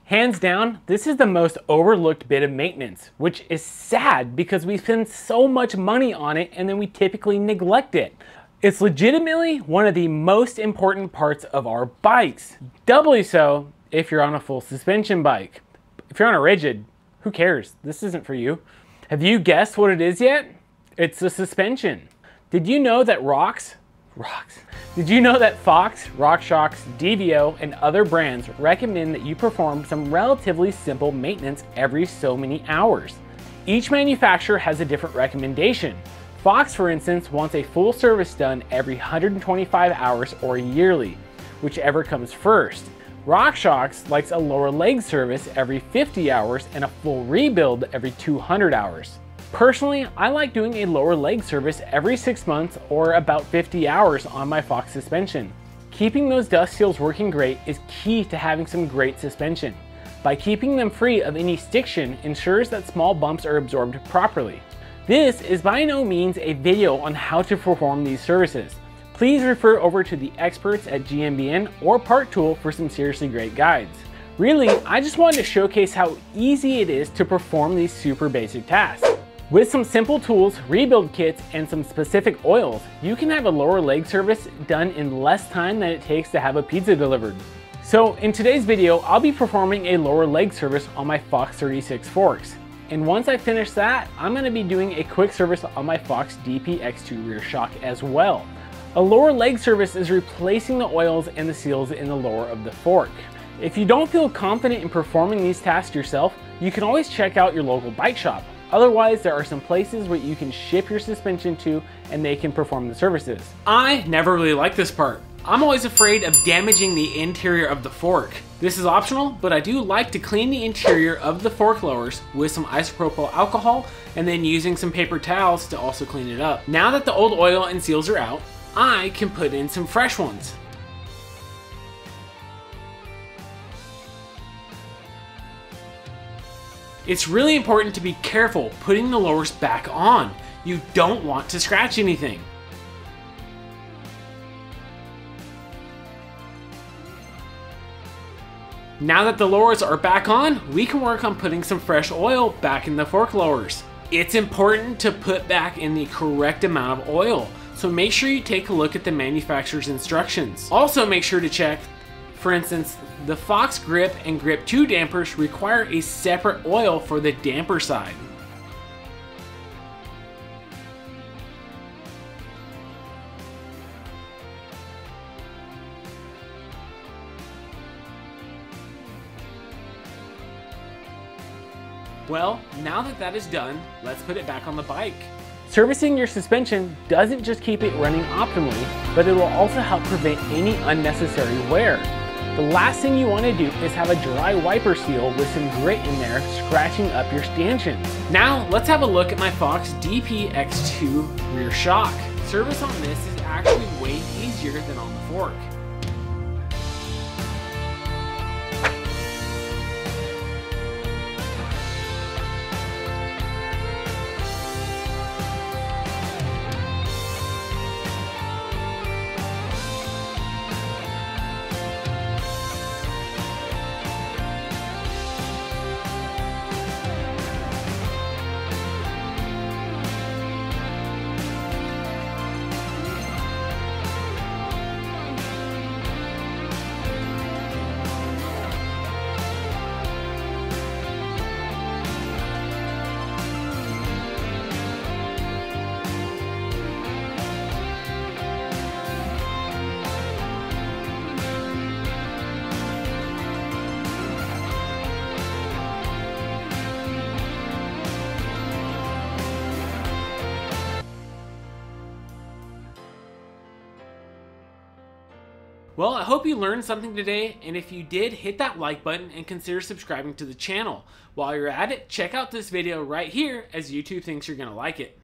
Hands down, this is the most overlooked bit of maintenance, which is sad because we spend so much money on it and then we typically neglect it. It's legitimately one of the most important parts of our bikes. Doubly so if you're on a full suspension bike. If you're on a rigid, who cares? This isn't for you. Have you guessed what it is yet? It's the suspension. Did you know that Did you know that Fox, RockShox, DVO, and other brands recommend that you perform some relatively simple maintenance every so many hours? Each manufacturer has a different recommendation. Fox, for instance, wants a full service done every 125 hours or yearly, whichever comes first. RockShox likes a lower leg service every 50 hours and a full rebuild every 200 hours. Personally, I like doing a lower leg service every 6 months or about 50 hours on my Fox suspension. Keeping those dust seals working great is key to having some great suspension. By keeping them free of any stiction ensures that small bumps are absorbed properly. This is by no means a video on how to perform these services. Please refer over to the experts at GMBN or Part Tool for some seriously great guides. Really, I just wanted to showcase how easy it is to perform these super basic tasks. With some simple tools, rebuild kits, and some specific oils, you can have a lower leg service done in less time than it takes to have a pizza delivered. So in today's video, I'll be performing a lower leg service on my Fox 36 forks. And once I finish that, I'm going to be doing a quick service on my Fox DP-X2 rear shock as well. A lower leg service is replacing the oils and the seals in the lower of the fork. If you don't feel confident in performing these tasks yourself, you can always check out your local bike shop. Otherwise, there are some places where you can ship your suspension to and they can perform the services. I never really like this part. I'm always afraid of damaging the interior of the fork. This is optional, but I do like to clean the interior of the fork lowers with some isopropyl alcohol and then using some paper towels to also clean it up. Now that the old oil and seals are out, I can put in some fresh ones. It's really important to be careful putting the lowers back on. You don't want to scratch anything. Now that the lowers are back on, we can work on putting some fresh oil back in the fork lowers. It's important to put back in the correct amount of oil, so make sure you take a look at the manufacturer's instructions. Also make sure to check, for instance, the Fox Grip and Grip 2 dampers require a separate oil for the damper side. Well, now that that is done, let's put it back on the bike. Servicing your suspension doesn't just keep it running optimally, but it will also help prevent any unnecessary wear. The last thing you want to do is have a dry wiper seal with some grit in there scratching up your stanchions. Now let's have a look at my Fox DP-X2 rear shock. Service on this is actually way easier than on the fork. Well, I hope you learned something today, and if you did, hit that like button and consider subscribing to the channel. While you're at it, check out this video right here, as YouTube thinks you're gonna like it.